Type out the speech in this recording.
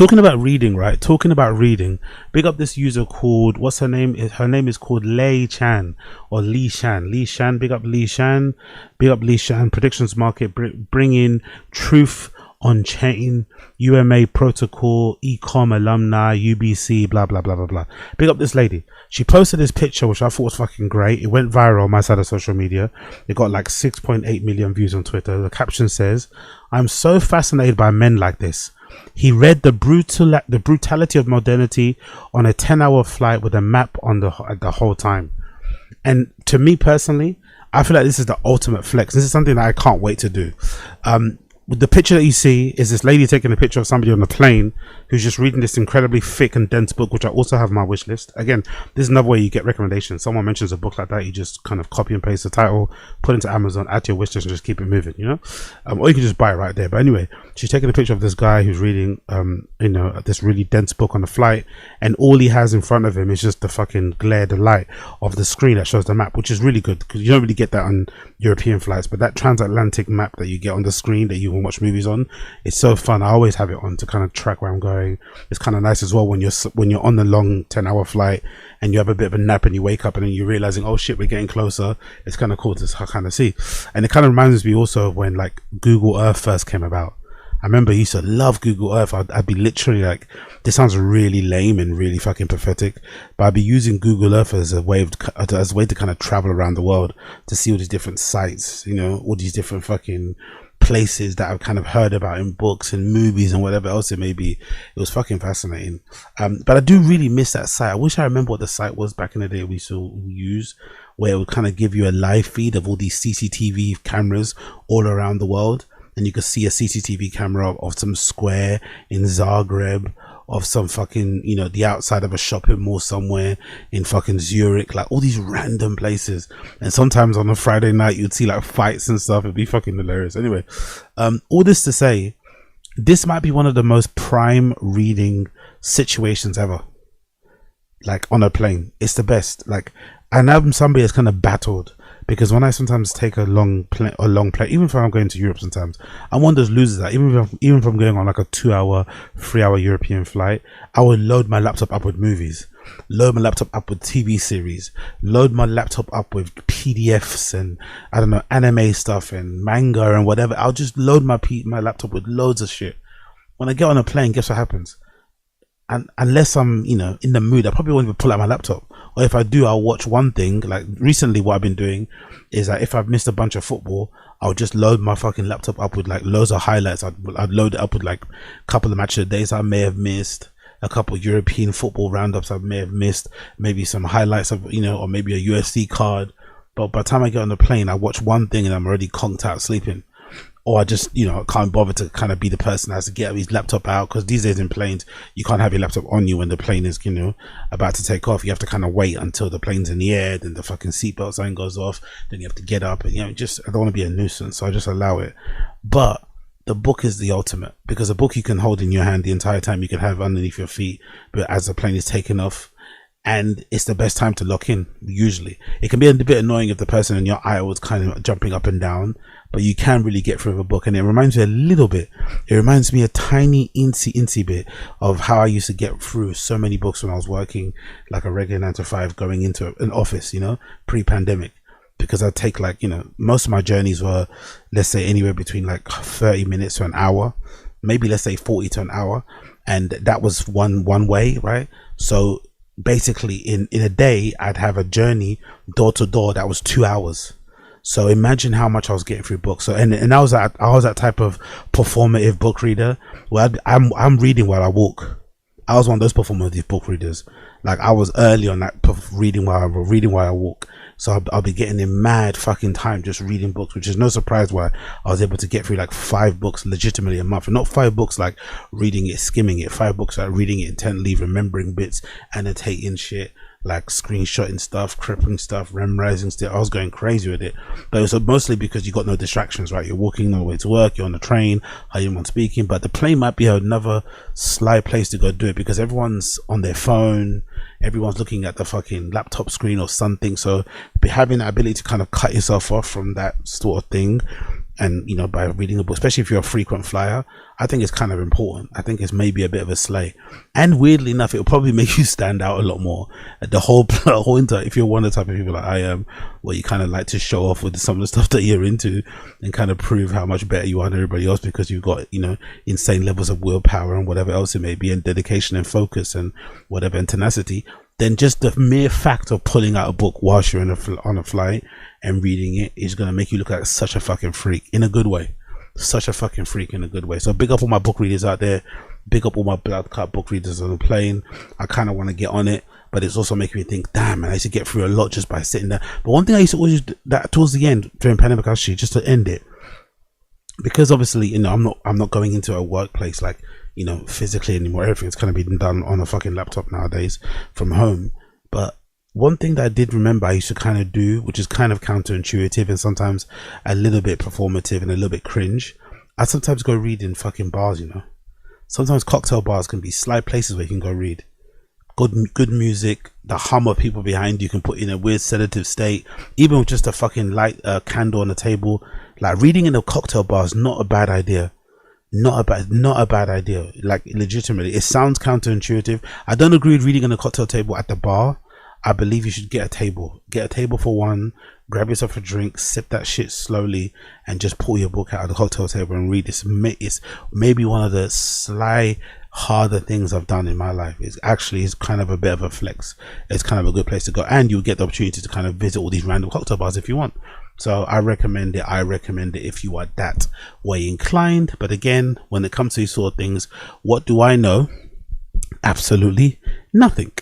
Talking about reading, right? Talking about reading. Big up this user called, what's her name? Her name is called Lei Chan or Lee Shan. Lee Shan. Big up Lee Shan. Big up Lee Shan. Predictions market. Bring in truth on chain. UMA protocol. Ecom alumni. UBC. Blah blah blah blah blah. Big up this lady. She posted this picture which I thought was fucking great. It went viral on my side of social media. It got like 6.8 million views on Twitter. The caption says, "I'm so fascinated by men like this. He read the brutality of modernity on a 10-hour flight with a map on the whole time." And to me personally, I feel like this is the ultimate flex. This is something that I can't wait to do. The picture that you see is this lady taking a picture of somebody on a plane who's just reading this incredibly thick and dense book, which I also have on my wish list. Again, this is another way you get recommendations. Someone mentions a book like that, you just kind of copy and paste the title, put it into Amazon, add to your wish list, and just keep it moving, you know? Or you can just buy it right there. But anyway, she's taking a picture of this guy who's reading, this really dense book on the flight, and all he has in front of him is just the fucking glare, the light of the screen that shows the map, which is really good because you don't really get that on European flights. But that transatlantic map that you get on the screen that you can watch movies on, it's so fun. I always have it on to kind of track where I'm going. It's kind of nice as well when you're on the long 10-hour flight and you have a bit of a nap and you wake up and then you're realizing, oh shit, we're getting closer. It's kind of cool to kind of see. And it kind of reminds me also of when like Google Earth first came about. I remember I used to love Google Earth. I'd be literally like, this sounds really lame and really fucking pathetic, but I'd be using Google Earth as a way to kind of travel around the world to see all these different sites, you know, all these different fucking places that I've kind of heard about in books and movies and whatever else it may be. It was fucking fascinating. But I do really miss that site. I wish I remember what the site was back in the day we still use, where it would kind of give you a live feed of all these CCTV cameras all around the world. And you could see a CCTV camera of some square in Zagreb, of some fucking, you know, the outside of a shopping mall somewhere in fucking Zurich, like all these random places. And sometimes on a Friday night, you'd see like fights and stuff. It'd be fucking hilarious. Anyway, all this to say, this might be one of the most prime reading situations ever. Like on a plane, it's the best. Like, and I'm somebody that's kind of battled, because when I sometimes take a long plane, even if I'm going to Europe, sometimes I'm one of those losers that even if I'm going on like a 2-hour, 3-hour European flight, I would load my laptop up with movies, load my laptop up with TV series, load my laptop up with PDFs and I don't know, anime stuff and manga and whatever. I'll just load my laptop with loads of shit. When I get on a plane, guess what happens? And unless I'm, you know, in the mood, I probably won't even pull out my laptop. Or if I do, I'll watch one thing. Like recently, what I've been doing is that if I've missed a bunch of football, I'll just load my fucking laptop up with like loads of highlights. I'd load it up with like a couple of match of the days I may have missed, a couple of European football roundups I may have missed, maybe some highlights of, you know, or maybe a UFC card. But by the time I get on the plane, I watch one thing and I'm already conked out sleeping. Or I just, you know, can't bother to kind of be the person that has to get his laptop out, because these days in planes you can't have your laptop on you when the plane is, you know, about to take off. You have to kind of wait until the plane's in the air, then the fucking seatbelt sign goes off, then you have to get up, and you know, just I don't want to be a nuisance, so I just allow it. But the book is the ultimate, because a book you can hold in your hand the entire time, you can have underneath your feet, but as the plane is taking off. And it's the best time to lock in. Usually it can be a bit annoying if the person in your aisle is kind of jumping up and down, but you can really get through a book. And it reminds me a little bit, it reminds me a tiny incy bit of how I used to get through so many books when I was working like a regular 9 to 5, going into an office, you know, pre-pandemic. Because I'd take like, you know, most of my journeys were, let's say, anywhere between like 30 minutes to an hour, maybe let's say 40 to an hour, and that was one way, right? So basically in a day I'd have a journey door to door that was 2 hours. So imagine how much I was getting through books. So and I was that type of performative book reader where I'm reading while I walk. I was one of those performative book readers. Like I was early on that reading while I walk. So I'll be getting in mad fucking time just reading books, which is no surprise why I was able to get through like 5 books legitimately a month. And not 5 books like reading it, skimming it, 5 books like reading it intently, remembering bits, annotating shit, like screenshotting stuff, crippling stuff, memorizing stuff. I was going crazy with it. But it was mostly because you got no distractions, right? You're walking on the way to work, you're on the train, anyone speaking, but the plane might be another sly place to go do it, because everyone's on their phone, everyone's looking at the fucking laptop screen or something. So having that ability to kind of cut yourself off from that sort of thing And you know, by reading a book, especially if you're a frequent flyer, I think it's kind of important. I think it's maybe a bit of a slay, and weirdly enough, it'll probably make you stand out a lot more. The whole if you're one of the type of people like I am, where you kind of like to show off with some of the stuff that you're into and kind of prove how much better you are than everybody else, because you've got, you know, insane levels of willpower and whatever else it may be, and dedication and focus and whatever, and tenacity. Then just the mere fact of pulling out a book whilst you're on a flight and reading it is going to make you look like such a fucking freak in a good way. Such a fucking freak in a good way. So big up all my book readers out there. Big up all my blood cut book readers on the plane. I kind of want to get on it, but it's also making me think, damn man, I used to get through a lot just by sitting there. But one thing I used to always do that towards the end during pandemic, actually, just to end it, because obviously, you know, I'm not going into a workplace like, you know, physically anymore. Everything's kind of being done on a fucking laptop nowadays from home. But one thing that I did remember I used to kind of do, which is kind of counterintuitive and sometimes a little bit performative and a little bit cringe, I sometimes go read in fucking bars, you know. Sometimes cocktail bars can be sly places where you can go read. Good music, the hum of people behind you can put in a weird sedative state, even with just a fucking light candle on the table. Like reading in a cocktail bar is not a bad idea. Not a bad idea. Like legitimately, it sounds counterintuitive. I don't agree with reading on a cocktail table at the bar. I believe you should get a table. Get a table for one, grab yourself a drink, sip that shit slowly, and just pull your book out of the cocktail table and read. It's maybe one of the sly, harder things I've done in my life. It's kind of a bit of a flex. It's kind of a good place to go, and you'll get the opportunity to kind of visit all these random cocktail bars if you want. So I recommend it. I recommend it if you are that way inclined. But again, when it comes to these sort of things, what do I know? Absolutely nothing.